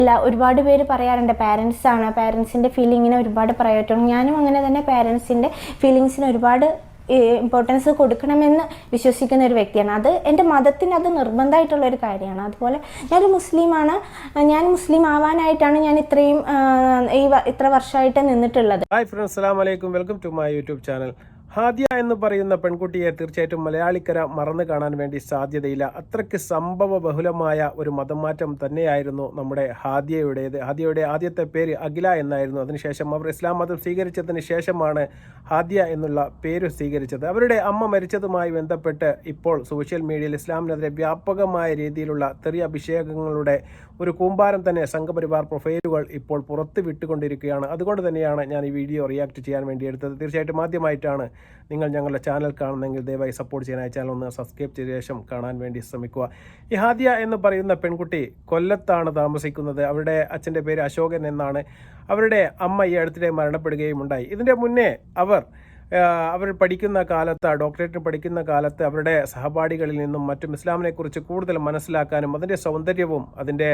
അല്ല, ഒരുപാട് പേര് പറയാറുണ്ട് പാരൻസിൻ്റെ ഫീലിങ്ങിനെ ഒരുപാട് പറയട്ടും. ഞാനും അങ്ങനെ തന്നെ പാരൻസിൻ്റെ ഫീലിങ്സിന് ഒരുപാട് ഇമ്പോർട്ടൻസ് കൊടുക്കണമെന്ന് വിശ്വസിക്കുന്ന ഒരു വ്യക്തിയാണ്. അത് എൻ്റെ മതത്തിന് അത് നിർബന്ധമായിട്ടുള്ളൊരു കാര്യമാണ്. അതുപോലെ ഞാനൊരു മുസ്ലിമാണ്. ഞാൻ മുസ്ലിം ആവാനായിട്ടാണ് ഞാൻ ഇത്ര വർഷമായിട്ട് നിന്നിട്ടുള്ളത്. ഹായ് ഫ്രണ്ട്സ്, അസ്സലാമു അലൈക്കും. Welcome to my YouTube channel. Hadiya എന്ന് പറയുന്ന പെൺകുട്ടിയെ തീർച്ചയായിട്ടും മലയാളിക്കര മറന്നു കാണാൻ വേണ്ടി സാധ്യതയില്ല. അത്രയ്ക്ക് സംഭവ ബഹുലമായ ഒരു മതമാറ്റം തന്നെയായിരുന്നു നമ്മുടെ ഹാദിയയുടേത്. ഹാദിയയുടെ ആദ്യത്തെ പേര് അഖില എന്നായിരുന്നു. അതിനുശേഷം അവർ ഇസ്ലാം മതം സ്വീകരിച്ചതിന് ശേഷമാണ് ഹാദിയ എന്നുള്ള പേര് സ്വീകരിച്ചത്. അവരുടെ അമ്മ മരിച്ചതുമായി ബന്ധപ്പെട്ട് ഇപ്പോൾ സോഷ്യൽ മീഡിയയിൽ ഇസ്ലാമിനെതിരെ വ്യാപകമായ രീതിയിലുള്ള തെറിയ അഭിഷേകങ്ങളുടെ ഒരു കൂമ്പാരം തന്നെ സംഘപരിവാർ പ്രൊഫൈലുകൾ ഇപ്പോൾ പുറത്ത് വിട്ടുകൊണ്ടിരിക്കുകയാണ്. അതുകൊണ്ട് തന്നെയാണ് ഞാൻ ഈ വീഡിയോ റിയാക്ട് ചെയ്യാൻ വേണ്ടി എടുത്തത്. തീർച്ചയായിട്ടും ആദ്യമായിട്ടാണ് നിങ്ങൾ ഞങ്ങളുടെ ചാനൽ കാണുന്നെങ്കിൽ ദയവായി സപ്പോർട്ട് ചെയ്യാനായി ചാനൽ ഒന്ന് സബ്സ്ക്രൈബ് ചെയ്ത ശേഷം കാണാൻ വേണ്ടി ശ്രമിക്കുക. ഈ ഹാദിയ എന്ന് പറയുന്ന പെൺകുട്ടി കൊല്ലത്താണ് താമസിക്കുന്നത്. അവരുടെ അച്ഛൻ്റെ പേര് അശോകൻ എന്നാണ്. അവരുടെ അമ്മ ഈ അടുത്തിടെ മരണപ്പെടുകയും ഉണ്ടായി. ഇതിൻ്റെ മുന്നേ അവർ പഠിക്കുന്ന കാലത്ത്, ഡോക്ടറേറ്റിന് പഠിക്കുന്ന കാലത്ത് അവരുടെ സഹപാഠികളിൽ നിന്നും മറ്റും ഇസ്ലാമിനെക്കുറിച്ച് കൂടുതൽ മനസ്സിലാക്കാനും അതിൻ്റെ സൗന്ദര്യവും അതിൻ്റെ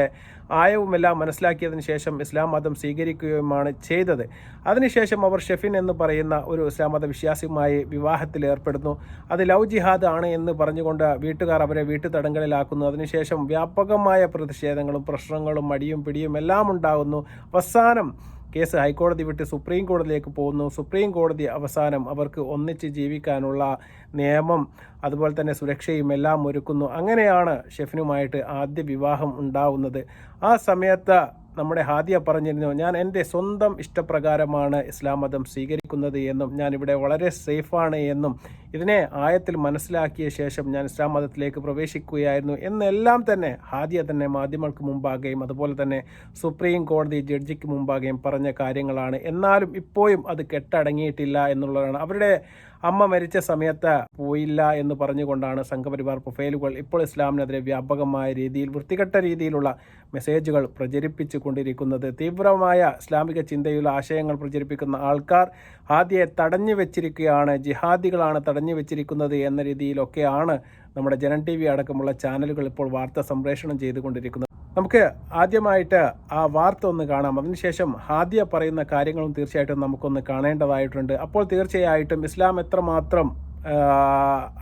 ആയവുമെല്ലാം മനസ്സിലാക്കിയതിന് ശേഷം ഇസ്ലാം മതം സ്വീകരിക്കുകയുമാണ് ചെയ്തത്. അതിനുശേഷം അവർ ഷെഫിൻ എന്ന് പറയുന്ന ഒരു ഇസ്ലാം മത വിശ്വാസിയുമായി വിവാഹത്തിൽ ഏർപ്പെടുന്നു. അത് ലവ് ജിഹാദ് ആണ് എന്ന് പറഞ്ഞുകൊണ്ട് വീട്ടുകാർ അവരെ വീട്ടുതടങ്കലിലാക്കുന്നു. അതിനുശേഷം വ്യാപകമായ പ്രതിഷേധങ്ങളും പ്രശ്നങ്ങളും മടിയും പിടിയും എല്ലാം ഉണ്ടാകുന്നു. അവസാനം കേസ് ഹൈക്കോടതി വിട്ട് സുപ്രീം കോടതിയിലേക്ക് പോകുന്നു. സുപ്രീം കോടതി അവസാനം അവർക്ക് ഒന്നിച്ച് ജീവിക്കാനുള്ള നിയമം അതുപോലെ തന്നെ സുരക്ഷയും എല്ലാം ഒരുക്കുന്നു. അങ്ങനെയാണ് ഷെഫിനുമായിട്ട് ആദ്യ വിവാഹം ഉണ്ടാവുന്നത്. ആ സമയത്ത് നമ്മുടെ ഹാദിയ പറഞ്ഞിരുന്നു, ഞാൻ എൻ്റെ സ്വന്തം ഇഷ്ടപ്രകാരമാണ് ഇസ്ലാം മതം സ്വീകരിക്കുന്നത് എന്നും ഞാനിവിടെ വളരെ സേഫാണ് എന്നും ഇതിനെ ആയത്തിൽ മനസ്സിലാക്കിയ ശേഷം ഞാൻ ഇസ്ലാം മതത്തിലേക്ക് പ്രവേശിക്കുകയായിരുന്നു എന്നെല്ലാം തന്നെ ഹാദിയ തന്നെ മാധ്യമങ്ങൾക്ക് മുമ്പാകെയും അതുപോലെ തന്നെ സുപ്രീം കോടതി ജഡ്ജിക്ക് മുമ്പാകെയും പറഞ്ഞ കാര്യങ്ങളാണ്. എന്നാലും ഇപ്പോഴും അത് കെട്ടടങ്ങിയിട്ടില്ല എന്നുള്ളതാണ്. അവരുടെ അമ്മ മരിച്ച സമയത്ത് പോയില്ല എന്ന് പറഞ്ഞുകൊണ്ടാണ് സംഘപരിവാർ പ്രൊഫൈലുകൾ ഇപ്പോൾ ഇസ്ലാമിനെതിരെ വ്യാപകമായ രീതിയിൽ വൃത്തികെട്ട രീതിയിലുള്ള മെസ്സേജുകൾ പ്രചരിപ്പിച്ചു കൊണ്ടിരിക്കുന്നത്. തീവ്രമായ ഇസ്ലാമിക ചിന്തയുള്ള ആശയങ്ങൾ പ്രചരിപ്പിക്കുന്ന ആൾക്കാർ ഹാദിയെ തടഞ്ഞു വെച്ചിരിക്കുകയാണ്, ജിഹാദികളാണ് തടഞ്ഞു വെച്ചിരിക്കുന്നത് എന്ന രീതിയിലൊക്കെയാണ് നമ്മുടെ ജനൻ TV അടക്കമുള്ള ചാനലുകൾ ഇപ്പോൾ വാർത്ത സംപ്രേഷണം ചെയ്തുകൊണ്ടിരിക്കുന്നത്. നമുക്ക് ആദ്യമായിട്ട് ആ വാർത്ത ഒന്ന് കാണാം. അതിനുശേഷം ഹാദിയ പറയുന്ന കാര്യങ്ങളും തീർച്ചയായിട്ടും നമുക്കൊന്ന് കാണേണ്ടതായിട്ടുണ്ട്. അപ്പോൾ തീർച്ചയായിട്ടും ഇസ്ലാം എത്രമാത്രം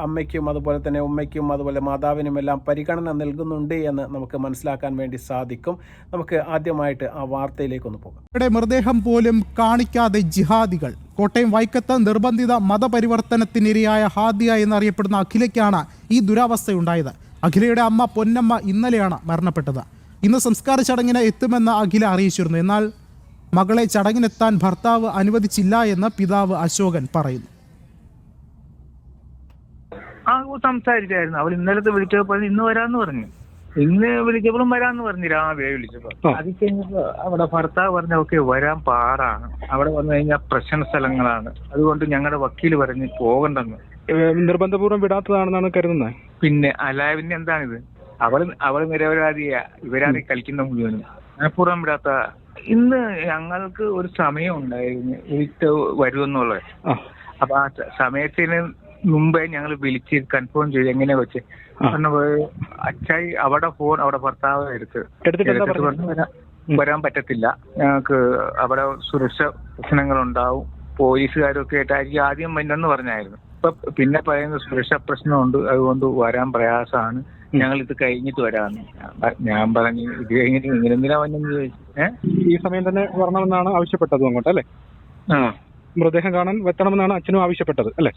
അമ്മയ്ക്കും അതുപോലെ തന്നെ ഉമ്മയ്ക്കും അതുപോലെ മാതാവിനും എല്ലാം പരിഗണന നൽകുന്നുണ്ട് എന്ന് നമുക്ക് മനസ്സിലാക്കാൻ വേണ്ടി സാധിക്കും. നമുക്ക് ആദ്യമായിട്ട് ആ വാർത്തയിലേക്കൊന്ന് പോകാം. ഇവിടെ മൃതദേഹം പോലും കാണിക്കാതെ ജിഹാദികൾ. കോട്ടയം വൈക്കത്ത് നിർബന്ധിത മതപരിവർത്തനത്തിനിരയായ ഹാദിയ എന്നറിയപ്പെടുന്ന അഖിലയ്ക്കാണ് ഈ ദുരവസ്ഥയുണ്ടായത്. അഖിലയുടെ അമ്മ പൊന്നമ്മ ഇന്നലെയാണ് മരണപ്പെട്ടത്. ഇന്ന് സംസ്കാര ചടങ്ങിന് എത്തുമെന്ന് അഖില അറിയിച്ചിരുന്നു. എന്നാൽ മകളെ ചടങ്ങിനെത്താൻ ഭർത്താവ് അനുവദിച്ചില്ല എന്ന് പിതാവ് അശോകൻ പറയുന്നു. സംസാരിച്ചായിരുന്നു. അവൾ ഇന്നലത്തെ വിളിച്ചപ്പോൾ ഇന്ന് വരാന്ന് പറഞ്ഞു. ഇന്ന് വിളിച്ചപ്പോഴും വരാന്ന് പറഞ്ഞു. രാവിലെ വിളിച്ചപ്പോ അത് കഴിഞ്ഞപ്പോ അവിടെ ഭർത്താവ് പറഞ്ഞ ഓക്കെ വരാൻ പാടാണ്, അവിടെ വന്നു കഴിഞ്ഞാൽ പ്രശ്ന സ്ഥലങ്ങളാണ്, അതുകൊണ്ട് ഞങ്ങളുടെ വക്കീല് പറഞ്ഞ് പോകണ്ടെന്ന്. നിർബന്ധപൂർവ്വം വിടാത്തതാണെന്നാണ് കരുതുന്നത്. പിന്നെ പിന്നെ എന്താണിത്? അവള് നിരപരാധിയാ, ഇവരാണ് കളിക്കുന്ന മുഴുവനും. മനഃപൂർവ്വം വിടാത്ത. ഇന്ന് ഞങ്ങൾക്ക് ഒരു സമയം ഉണ്ടായിരുന്നു വിളിച്ച് വരുമെന്നുള്ളത്. അപ്പൊ ആ സമയത്തിന് മുമ്പേ ഞങ്ങൾ വിളിച്ച് കൺഫേം ചെയ്ത് എങ്ങനെയാ വെച്ച് അച്ചായി അവിടെ ഫോൺ അവിടെ ഭർത്താവ് വരാൻ പറ്റത്തില്ല, ഞങ്ങൾക്ക് അവിടെ സുരക്ഷ പ്രശ്നങ്ങളുണ്ടാവും, പോലീസുകാരൊക്കെ ആയിട്ടായിരിക്കും ആദ്യം വന്നെന്ന് പറഞ്ഞായിരുന്നു. ഇപ്പൊ പിന്നെ പറയുന്ന സുരക്ഷാ പ്രശ്നമുണ്ട്, അതുകൊണ്ട് വരാൻ പ്രയാസമാണ്, ഞങ്ങൾ ഇത് കഴിഞ്ഞിട്ട് വരാമെന്ന്. ഞാൻ പറഞ്ഞു ഇത് കഴിഞ്ഞിട്ട് ഇങ്ങനെ എന്തിനാ വന്നെന്ന് ചോദിച്ചു. ഈ സമയം തന്നെ വരണമെന്നാണ് ആവശ്യപ്പെട്ടത് അങ്ങോട്ട് അല്ലേ? മൃതദേഹം കാണാൻ എത്തണമെന്നാണ് അച്ഛനും ആവശ്യപ്പെട്ടത് അല്ലേ?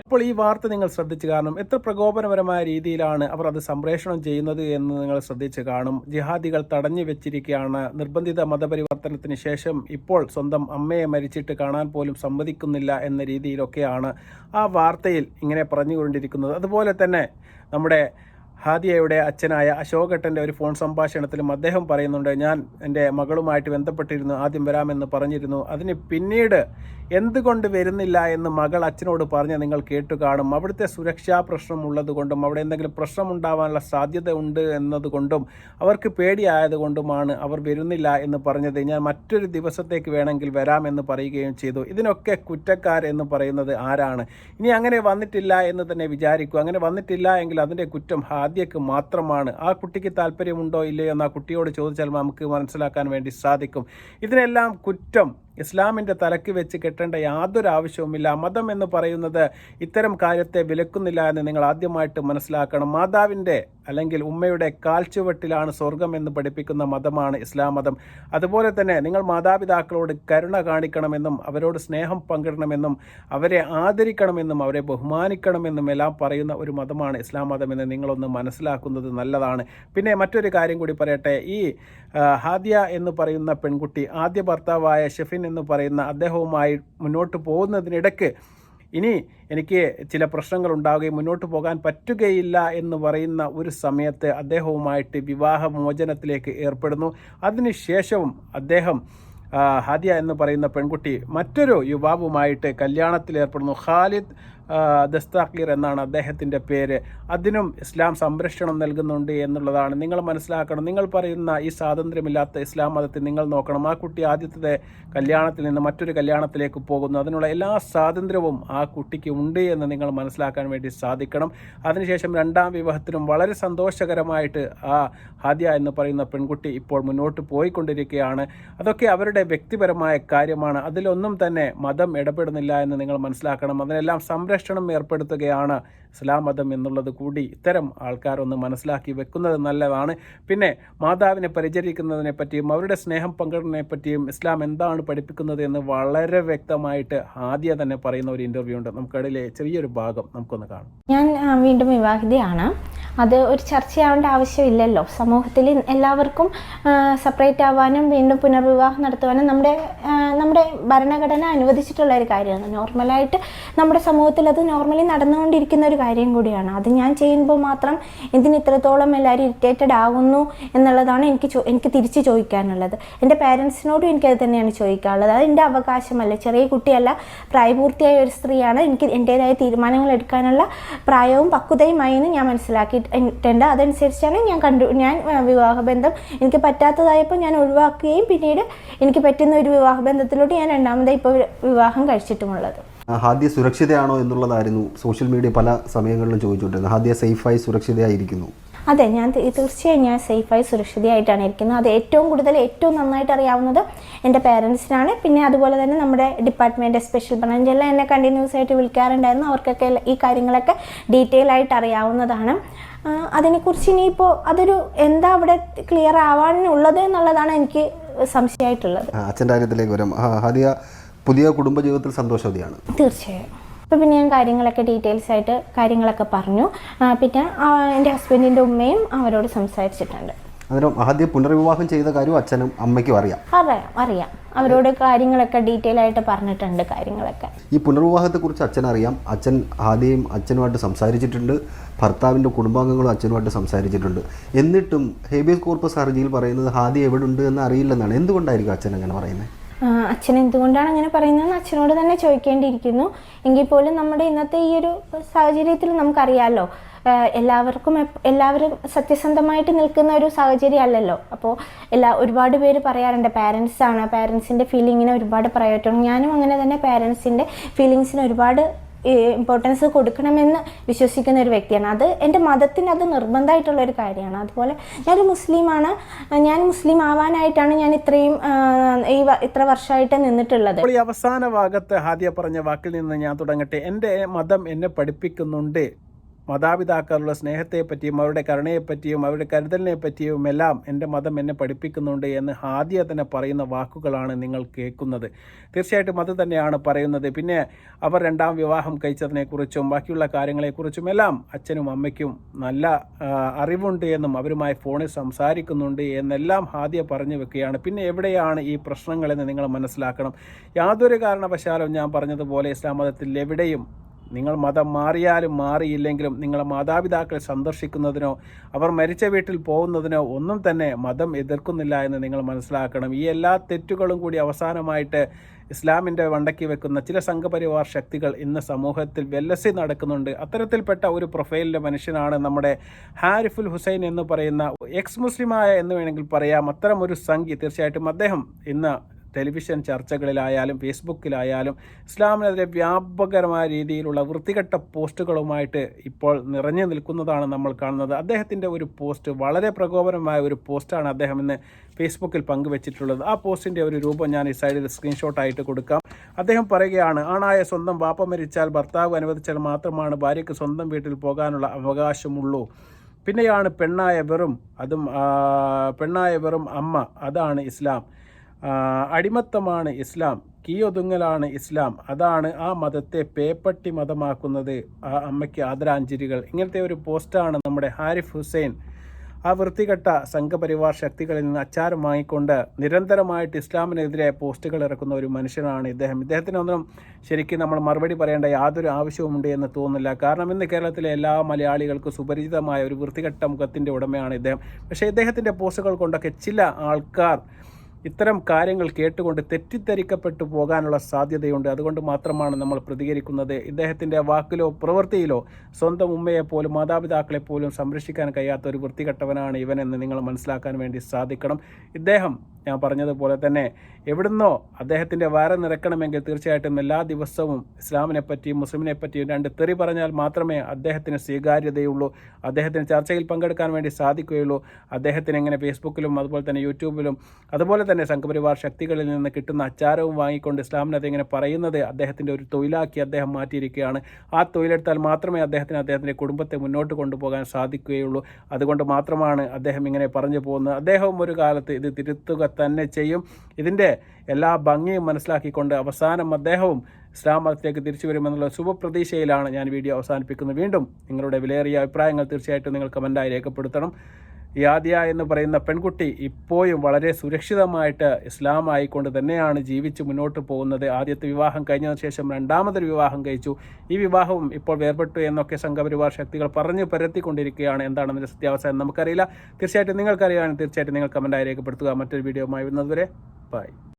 ഇപ്പോൾ ഈ വാർത്ത നിങ്ങൾ ശ്രദ്ധിച്ചു കാണും. എത്ര പ്രകോപനപരമായ രീതിയിലാണ് അവർ അത് സംപ്രേഷണം ചെയ്യുന്നത് എന്ന് നിങ്ങൾ ശ്രദ്ധിച്ചു കാണും. ജിഹാദികൾ തടഞ്ഞു വെച്ചിരിക്കുകയാണ്. നിർബന്ധിത മതപരിവർത്തനത്തിന് ശേഷം ഇപ്പോൾ സ്വന്തം അമ്മയെ മരിച്ചിട്ട് കാണാൻ പോലും സമ്മതിക്കുന്നില്ല എന്ന രീതിയിലൊക്കെയാണ് ആ വാർത്തയിൽ ഇങ്ങനെ പറഞ്ഞുകൊണ്ടിരിക്കുന്നത്. അതുപോലെ തന്നെ നമ്മുടെ ഹാദിയയുടെ അച്ഛനായ അശോകേട്ടൻ്റെ ഒരു ഫോൺ സംഭാഷണത്തിലും അദ്ദേഹം പറയുന്നുണ്ട്, ഞാൻ എൻ്റെ മകളുമായിട്ട് ബന്ധപ്പെട്ടിരുന്നു, ആദ്യം വരാമെന്ന് പറഞ്ഞിരുന്നു, അതിന് പിന്നീട് എന്തുകൊണ്ട് വരുന്നില്ല എന്ന് മകൾ അച്ഛനോട് പറഞ്ഞ് നിങ്ങൾ കേട്ടു കാണും. അവിടുത്തെ സുരക്ഷാ പ്രശ്നം ഉള്ളതുകൊണ്ടും അവിടെ എന്തെങ്കിലും പ്രശ്നമുണ്ടാവാനുള്ള സാധ്യത ഉണ്ട് എന്നതുകൊണ്ടും അവർക്ക് പേടിയായതുകൊണ്ടുമാണ് അവർ വരുന്നില്ല എന്ന് പറഞ്ഞത്. ഞാൻ മറ്റൊരു ദിവസത്തേക്ക് വേണമെങ്കിൽ വരാമെന്ന് പറയുകയും ചെയ്തു. ഇതിനൊക്കെ കുറ്റക്കാരെന്ന് പറയുന്നത് ആരാണ്? ഇനി അങ്ങനെ വന്നിട്ടില്ല എന്ന് തന്നെ വിചാരിക്കൂ. അങ്ങനെ വന്നിട്ടില്ല എങ്കിൽ അതിൻ്റെ കുറ്റം ഹാദിയക്ക് മാത്രമാണ്. ആ കുട്ടിക്ക് താല്പര്യമുണ്ടോ ഇല്ലയോ എന്ന് ആ കുട്ടിയോട് ചോദിച്ചാൽ നമുക്ക് മനസ്സിലാക്കാൻ വേണ്ടി സാധിക്കും. ഇതിനെല്ലാം കുറ്റം ഇസ്ലാമിൻ്റെ തലക്ക് വെച്ച് കെട്ടേണ്ട യാതൊരു ആവശ്യവുമില്ല. മതം എന്ന് പറയുന്നത് ഇത്തരം കാര്യത്തെ വിലക്കുന്നില്ല എന്ന് നിങ്ങൾ ആദ്യമായിട്ട് മനസ്സിലാക്കണം. മാതാവിൻ്റെ അല്ലെങ്കിൽ ഉമ്മയുടെ കാൽച്ചുവട്ടിലാണ് സ്വർഗം എന്ന് പഠിപ്പിക്കുന്ന മതമാണ് ഇസ്ലാം മതം. അതുപോലെ തന്നെ നിങ്ങൾ മാതാപിതാക്കളോട് കരുണ കാണിക്കണമെന്നും അവരോട് സ്നേഹം പങ്കിടണമെന്നും അവരെ ആദരിക്കണമെന്നും അവരെ ബഹുമാനിക്കണമെന്നും എല്ലാം പറയുന്ന ഒരു മതമാണ് ഇസ്ലാം മതം എന്ന് നിങ്ങളൊന്ന് മനസ്സിലാക്കുന്നത് നല്ലതാണ്. പിന്നെ മറ്റൊരു കാര്യം കൂടി പറയട്ടെ. ഈ ഹാദിയ എന്ന് പറയുന്ന പെൺകുട്ടി ആദ്യ ഭർത്താവായ ഷെഫിൻ എന്ന് പറയുന്ന അദ്ദേഹവുമായി മുന്നോട്ട് പോകുന്നതിനിടയ്ക്ക് ഇനി എനിക്ക് ചില പ്രശ്നങ്ങൾ ഉണ്ടാവുകയും മുന്നോട്ട് പോകാൻ പറ്റുകയില്ല എന്ന് പറയുന്ന ഒരു സമയത്ത് അദ്ദേഹവുമായിട്ട് വിവാഹമോചനത്തിലേക്ക് ഏർപ്പെടുന്നു. അതിനുശേഷവും അദ്ദേഹം ഹാദിയ എന്ന് പറയുന്ന പെൺകുട്ടി മറ്റൊരു യുവാവുമായിട്ട് കല്യാണത്തിൽ ഏർപ്പെടുന്നു. ഖാലിദ് ദസ്താഖീർ എന്നാണ് അദ്ദേഹത്തിൻ്റെ പേര്. അതിനും ഇസ്ലാം സംരക്ഷണം നൽകുന്നുണ്ട് എന്നുള്ളതാണ് നിങ്ങൾ മനസ്സിലാക്കണം. നിങ്ങൾ പറയുന്ന ഈ സ്വാതന്ത്ര്യമില്ലാത്ത ഇസ്ലാം മതത്തിൽ നിങ്ങൾ നോക്കണം. ആ കുട്ടി ആദ്യത്തെ കല്യാണത്തിൽ നിന്ന് മറ്റൊരു കല്യാണത്തിലേക്ക് പോകുന്നു. അതിനുള്ള എല്ലാ സ്വാതന്ത്ര്യവും ആ കുട്ടിക്ക് ഉണ്ട് എന്ന് നിങ്ങൾ മനസ്സിലാക്കാൻ വേണ്ടി സാധിക്കണം. അതിനുശേഷം രണ്ടാം വിവാഹത്തിനും വളരെ സന്തോഷകരമായിട്ട് ആ ഹാദിയ എന്ന് പറയുന്ന പെൺകുട്ടി ഇപ്പോൾ മുന്നോട്ട് പോയിക്കൊണ്ടിരിക്കുകയാണ്. അതൊക്കെ അവരുടെ വ്യക്തിപരമായ കാര്യമാണ്. അതിലൊന്നും തന്നെ മതം ഇടപെടുന്നില്ല എന്ന് നിങ്ങൾ മനസ്സിലാക്കണം. അതിനെല്ലാം സംരക്ഷണം ഏർപ്പെടുത്തുകയാണ് ഇസ്ലാം മതം എന്നുള്ളത് കൂടി ഇത്തരം ആൾക്കാരൊന്ന് മനസ്സിലാക്കി വെക്കുന്നത് നല്ലതാണ്. പിന്നെ മാതാവിനെ പരിചരിക്കുന്നതിനെ പറ്റിയും അവരുടെ സ്നേഹം പങ്കിടുന്നതിനെ പറ്റിയും ഇസ്ലാം എന്താണ് പഠിപ്പിക്കുന്നത് എന്ന് വളരെ വ്യക്തമായിട്ട് ഹാദിയ തന്നെ പറയുന്ന ഒരു ഇൻ്റർവ്യൂ ഉണ്ട്. നമുക്കിടയിലെ ചെറിയൊരു ഭാഗം നമുക്കൊന്ന് കാണാം. ഞാൻ വീണ്ടും വിവാഹിതയാണ്. അത് ഒരു ചർച്ചയാവേണ്ട ആവശ്യമില്ലല്ലോ. സമൂഹത്തിൽ എല്ലാവർക്കും സെപ്പറേറ്റ് ആവാനും വീണ്ടും പുനർവിവാഹം നടത്തുവാനും നമ്മുടെ ഭരണഘടന അനുവദിച്ചിട്ടുള്ള ഒരു കാര്യമാണ്. നോർമലായിട്ട് നമ്മുടെ സമൂഹത്തിൽ അത് നോർമലി നടന്നുകൊണ്ടിരിക്കുന്ന ഒരു കാര്യം കൂടിയാണ്. അത് ഞാൻ ചെയ്യുമ്പോൾ മാത്രം ഇതിന് ഇത്രത്തോളം എല്ലാവരും ഇറിറ്റേറ്റഡ് ആകുന്നു എന്നുള്ളതാണ് എനിക്ക് തിരിച്ച് ചോദിക്കാനുള്ളത്. എൻ്റെ പാരൻസിനോടും എനിക്കത് തന്നെയാണ് ചോദിക്കാനുള്ളത്. അത് എൻ്റെ അവകാശമല്ല. ചെറിയ കുട്ടിയല്ല, പ്രായപൂർത്തിയായ ഒരു സ്ത്രീയാണ്. എനിക്ക് എൻ്റേതായ തീരുമാനങ്ങൾ എടുക്കാനുള്ള പ്രായവും പക്വതയുമായി എന്ന് ഞാൻ മനസ്സിലാക്കിയിട്ടുണ്ട്. അതനുസരിച്ചാണ് ഞാൻ വിവാഹബന്ധം എനിക്ക് പറ്റാത്തതായപ്പോൾ ഞാൻ ഒഴിവാക്കുകയും പിന്നീട് എനിക്ക് പറ്റുന്ന ഒരു വിവാഹബന്ധത്തിലോട്ട് ഞാൻ രണ്ടാമതായി ഇപ്പോൾ വിവാഹം കഴിച്ചിട്ടുമുള്ളത്. ഹാദിയ സുരക്ഷിതയാണോ എന്നുള്ളതായിരുന്നു സോഷ്യൽ മീഡിയ പല സമയങ്ങളിലും ചോദിച്ചുകൊണ്ടിരുന്നത്. ഹാദിയ സേഫായി സുരക്ഷിതയായിരിക്കുന്നു? അതെ, തീർച്ചയായും ഞാൻ സേഫായി സുരക്ഷിതയായിട്ടാണ് ഇരിക്കുന്നത്. അത് ഏറ്റവും നന്നായിട്ട് അറിയാവുന്നത് എൻ്റെ പാരൻസിനാണ്. പിന്നെ അതുപോലെ തന്നെ നമ്മുടെ ഡിപ്പാർട്ട്മെൻറ്റ് സ്പെഷ്യൽ ബ്രാഞ്ച് എല്ലാം എന്നെ കണ്ടിന്യൂസ് ആയിട്ട് വിളിക്കാറുണ്ടായിരുന്നു. അവർക്കൊക്കെ ഈ കാര്യങ്ങളൊക്കെ ഡീറ്റെയിൽ ആയിട്ട് അറിയാവുന്നതാണ്. അതിനെക്കുറിച്ച് ഇനിയിപ്പോൾ അതൊരു എന്താ അവിടെ ക്ലിയർ ആവാനുള്ളത് എന്നുള്ളതാണ് എനിക്ക് സംശയമായിട്ടുള്ളത്. അച്ഛൻ്റെ കാര്യത്തിലേക്ക് വരാം. ഹാദിയ പുതിയ കുടുംബജീവിതത്തിൽ സന്തോഷവതിയാണ്? തീർച്ചയായും. അപ്പോൾ പിന്നെ ഞാൻ കാര്യങ്ങളൊക്കെ ഡീറ്റെയിൽസ് ആയിട്ട് കാര്യങ്ങളൊക്കെ പറഞ്ഞു. പിന്നെ എൻ്റെ ഹസ്ബൻഡിൻ്റെ ഉമ്മയും അവരോട് സംസാരിച്ചിട്ടുണ്ട്. അന്നേരം ഹാദിയ പുനർവിവാഹം ചെയ്ത കാര്യം അച്ഛനും അമ്മയ്ക്കും അറിയാം. അവരോട് കാര്യങ്ങളൊക്കെ ഡീറ്റെയിൽ ആയിട്ട് പറഞ്ഞിട്ടുണ്ട് കാര്യങ്ങളൊക്കെ. ഈ പുനർവിവാഹത്തെക്കുറിച്ച് അച്ഛനറിയാം. അച്ഛൻ ഹാദിയയും അച്ഛനുമായിട്ട് സംസാരിച്ചിട്ടുണ്ട്. ഭർത്താവിൻ്റെ കുടുംബാംഗങ്ങളും അച്ഛനുമായിട്ട് സംസാരിച്ചിട്ടുണ്ട്. എന്നിട്ടും ഹേബിയസ് കോർപ്പസ് ഹർജിയിൽ പറയുന്നത് ഹാദിയ എവിടെ ഉണ്ട് എന്ന് അറിയില്ലെന്നാണ്. എന്തുകൊണ്ടായിരിക്കും അച്ഛൻ അങ്ങനെ പറയുന്നത്? അച്ഛൻ എന്തുകൊണ്ടാണ് അങ്ങനെ പറയുന്നതെന്ന് അച്ഛനോട് തന്നെ ചോദിക്കേണ്ടിയിരിക്കുന്നു. എങ്കിൽ പോലും നമ്മുടെ ഇന്നത്തെ ഈ ഒരു സാഹചര്യത്തിൽ നമുക്കറിയാമല്ലോ, എല്ലാവരും സത്യസന്ധമായിട്ട് നിൽക്കുന്ന ഒരു സാഹചര്യം അല്ലല്ലോ. അപ്പോൾ ഒരുപാട് പേര് പറയാറുണ്ട് പാരൻസിൻ്റെ ഫീലിങ്ങിനെ ഒരുപാട് പ്രയോറിറ്റി. ഞാനും അങ്ങനെ തന്നെ പാരൻസിൻ്റെ ഫീലിങ്സിന് ഒരുപാട് ഇമ്പോർട്ടൻസ് കൊടുക്കണമെന്ന് വിശ്വസിക്കുന്ന ഒരു വ്യക്തിയാണ്. അത് എൻ്റെ മതത്തിന് അത് നിർബന്ധമായിട്ടുള്ളൊരു കാര്യമാണ്. അതുപോലെ ഞാനൊരു മുസ്ലിമാണ്. ഞാൻ മുസ്ലിം ആവാനായിട്ടാണ് ഞാൻ ഇത്ര വർഷമായിട്ട് നിന്നിട്ടുള്ളത്. ഈ അവസാന ഭാഗത്ത് ഹാദിയ പറഞ്ഞ വാക്കിൽ നിന്ന് ഞാൻ തുടങ്ങട്ടെ. എൻ്റെ മതം എന്നെ പഠിപ്പിക്കുന്നുണ്ട് മാതാപിതാക്കളുടെ സ്നേഹത്തെപ്പറ്റിയും അവരുടെ കരുണയെപ്പറ്റിയും അവരുടെ കരുതലിനെ പറ്റിയും എല്ലാം എൻ്റെ മതം എന്നെ പഠിപ്പിക്കുന്നുണ്ട് എന്ന് ഹാദിയ തന്നെ പറയുന്ന വാക്കുകളാണ് നിങ്ങൾ കേൾക്കുന്നത്. തീർച്ചയായിട്ടും അത് തന്നെയാണ് പറയുന്നത്. പിന്നെ അവർ രണ്ടാം വിവാഹം കഴിച്ചതിനെക്കുറിച്ചും ബാക്കിയുള്ള കാര്യങ്ങളെക്കുറിച്ചും എല്ലാം അച്ഛനും അമ്മയ്ക്കും നല്ല അറിവുണ്ട് എന്നും അവരുമായി ഫോണിൽ സംസാരിക്കുന്നുണ്ട് എന്നെല്ലാം ഹാദിയ പറഞ്ഞു വെക്കുകയാണ്. പിന്നെ എവിടെയാണ് ഈ പ്രശ്നങ്ങളെന്ന് നിങ്ങൾ മനസ്സിലാക്കണം. യാതൊരു കാരണവശാലും ഞാൻ പറഞ്ഞതുപോലെ ഇസ്ലാം മതത്തിൽ എവിടെയും നിങ്ങൾ മതം മാറിയാലും മാറിയില്ലെങ്കിലും നിങ്ങളെ മാതാപിതാക്കളെ സന്ദർശിക്കുന്നതിനോ അവർ മരിച്ച വീട്ടിൽ പോകുന്നതിനോ ഒന്നും തന്നെ മതം എതിർക്കുന്നില്ല എന്ന് നിങ്ങൾ മനസ്സിലാക്കണം. ഈ എല്ലാ തെറ്റുകളും കൂടി അവസാനമായിട്ട് ഇസ്ലാമിൻ്റെ വണ്ടക്കി വെക്കുന്ന ചില സംഘപരിവാർ ശക്തികൾ ഇന്ന് സമൂഹത്തിൽ വെല്ലസി നടക്കുന്നുണ്ട്. അത്തരത്തിൽപ്പെട്ട ഒരു പ്രൊഫൈലിൻ്റെ മനുഷ്യനാണ് നമ്മുടെ ഹാരിഫുൽ ഹുസൈൻ എന്ന് പറയുന്ന എക്സ് മുസ്ലിമായ എന്ന് വേണമെങ്കിൽ പറയാം. അത്തരം ഒരു സംഘി തീർച്ചയായിട്ടും അദ്ദേഹം ഇന്ന് ടെലിവിഷൻ ചർച്ചകളിലായാലും ഫേസ്ബുക്കിലായാലും ഇസ്ലാമിനെതിരെ വ്യാപകമായ രീതിയിലുള്ള വൃത്തികെട്ട പോസ്റ്റുകളുമായിട്ട് ഇപ്പോൾ നിറഞ്ഞു നിൽക്കുന്നതാണ് നമ്മൾ കാണുന്നത്. അദ്ദേഹത്തിൻ്റെ ഒരു പോസ്റ്റ്, വളരെ പ്രകോപനമായ ഒരു പോസ്റ്റാണ് അദ്ദേഹം ഇന്ന് ഫേസ്ബുക്കിൽ പങ്കുവച്ചിട്ടുള്ളത്. ആ പോസ്റ്റിൻ്റെ ഒരു രൂപം ഞാൻ ഈ സൈഡിൽ സ്ക്രീൻഷോട്ടായിട്ട് കൊടുക്കാം. അദ്ദേഹം പറയുകയാണ്, ആണായ സ്വന്തം ബാപ്പ മരിച്ചാൽ ഭർത്താവ് അനുവദിച്ചാൽ മാത്രമാണ് ഭാര്യയ്ക്ക് സ്വന്തം വീട്ടിൽ പോകാനുള്ള അവകാശമുള്ളൂ. പിന്നെയാണ് പെണ്ണായ വെറും അമ്മ, അതാണ് ഇസ്ലാം. അടിമത്തമാണ് ഇസ്ലാം, കീയൊതുങ്ങലാണ് ഇസ്ലാം, അതാണ് ആ മതത്തെ പേപ്പട്ടി മതമാക്കുന്നത്. ആ അമ്മയ്ക്ക് ആദരാഞ്ജലികൾ. ഇങ്ങനത്തെ ഒരു പോസ്റ്റാണ് നമ്മുടെ ഹാരിഫ് ഹുസൈൻ, ആ വൃത്തികെട്ട സംഘപരിവാർ ശക്തികളിൽ നിന്ന് അച്ചാരം വാങ്ങിക്കൊണ്ട് നിരന്തരമായിട്ട് ഇസ്ലാമിനെതിരെ പോസ്റ്റുകൾ ഇറക്കുന്ന ഒരു മനുഷ്യനാണ് ഇദ്ദേഹം. ഇദ്ദേഹത്തിനൊന്നും ശരിക്കും നമ്മൾ മറുപടി പറയേണ്ട യാതൊരു ആവശ്യവുമുണ്ട് എന്ന് തോന്നുന്നില്ല. കാരണം ഇന്ന് കേരളത്തിലെ എല്ലാ മലയാളികൾക്കും സുപരിചിതമായ ഒരു വൃത്തികെട്ട മുഖത്തിൻ്റെ ഉടമയാണ് ഇദ്ദേഹം. പക്ഷേ ഇദ്ദേഹത്തിൻ്റെ പോസ്റ്റുകൾ കൊണ്ടൊക്കെ ചില ആൾക്കാർ ഇത്തരം കാര്യങ്ങൾ കേട്ടുകൊണ്ട് തെറ്റിദ്ധരിക്കപ്പെട്ടു പോകാനുള്ള സാധ്യതയുണ്ട്. അതുകൊണ്ട് മാത്രമാണ് നമ്മൾ പ്രതികരിക്കുന്നത്. ഇദ്ദേഹത്തിൻ്റെ വാക്കിലോ പ്രവൃത്തിയിലോ സ്വന്തം ഉമ്മയെപ്പോലും മാതാപിതാക്കളെപ്പോലും സംരക്ഷിക്കാൻ കഴിയാത്ത ഒരു വൃത്തികെട്ടവനാണ് ഇവനെന്ന് നിങ്ങൾ മനസ്സിലാക്കാൻ വേണ്ടി സാധിക്കണം. ഇദ്ദേഹം, ഞാൻ പറഞ്ഞതുപോലെ തന്നെ, എവിടുന്നോ അദ്ദേഹത്തിൻ്റെ വയറ് നിറക്കണമെങ്കിൽ തീർച്ചയായിട്ടും എല്ലാ ദിവസവും ഇസ്ലാമിനെ പറ്റിയും മുസ്ലിമിനെ പറ്റിയും 2 തെറി പറഞ്ഞാൽ മാത്രമേ അദ്ദേഹത്തിന് സ്വീകാര്യതയുള്ളൂ, അദ്ദേഹത്തിന് ചർച്ചയിൽ പങ്കെടുക്കാൻ വേണ്ടി സാധിക്കുകയുള്ളൂ. അദ്ദേഹത്തിന് എങ്ങനെ ഫേസ്ബുക്കിലും അതുപോലെ തന്നെ യൂട്യൂബിലും അതുപോലെ തന്നെ സംഘപരിവാർ ശക്തികളിൽ നിന്ന് കിട്ടുന്ന അച്ചാരവും വാങ്ങിക്കൊണ്ട് ഇസ്ലാമിനെ ഇങ്ങനെ പറയുന്നത് അദ്ദേഹത്തിൻ്റെ ഒരു തൊഴിലാക്കി അദ്ദേഹം മാറ്റിയിരിക്കുകയാണ്. ആ തൊഴിലെടുത്താൽ മാത്രമേ അദ്ദേഹത്തിൻ്റെ കുടുംബത്തെ മുന്നോട്ട് കൊണ്ടുപോകാൻ സാധിക്കുകയുള്ളൂ. അതുകൊണ്ട് മാത്രമാണ് അദ്ദേഹം ഇങ്ങനെ പറഞ്ഞു പോകുന്നത്. അദ്ദേഹവും ഒരു കാലത്ത് ഇത് തിരുത്തുക തന്നെ ചെയ്യും. ഇതിൻ്റെ എല്ലാ ഭംഗിയും മനസ്സിലാക്കിക്കൊണ്ട് അവസാനം അദ്ദേഹവും ഇസ്ലാം മതത്തിലേക്ക് തിരിച്ചു വരുമെന്നുള്ള ശുഭപ്രതീക്ഷയിലാണ് ഞാൻ വീഡിയോ അവസാനിപ്പിക്കുന്നത്. വീണ്ടും നിങ്ങളുടെ വിലയേറിയ അഭിപ്രായങ്ങൾ തീർച്ചയായിട്ടും നിങ്ങൾ കമൻറ്റായി രേഖപ്പെടുത്തണം. ഈ ഹാദിയ എന്ന് പറയുന്ന പെൺകുട്ടി ഇപ്പോഴും വളരെ സുരക്ഷിതമായിട്ട് ഇസ്ലാം ആയിക്കൊണ്ട് തന്നെയാണ് ജീവിച്ച് മുന്നോട്ട് പോകുന്നത്. ആദ്യത്തെ വിവാഹം കഴിഞ്ഞതിന് ശേഷം 2ാമതൊരു വിവാഹം കഴിച്ചു. ഈ വിവാഹവും ഇപ്പോൾ വേർപെട്ടു എന്നൊക്കെ സംഘപരിവാർ ശക്തികൾ പറഞ്ഞു പരത്തിക്കൊണ്ടിരിക്കുകയാണ്. എന്താണെന്നതിൻ്റെ സത്യാവസ്ഥ നമുക്കറിയില്ല. തീർച്ചയായിട്ടും നിങ്ങൾക്കറിയാൻ തീർച്ചയായിട്ടും നിങ്ങൾ കമൻറ്റായി രേഖപ്പെടുത്തുക. മറ്റൊരു വീഡിയോയുമായി വരുന്നതുവരെ ബൈ.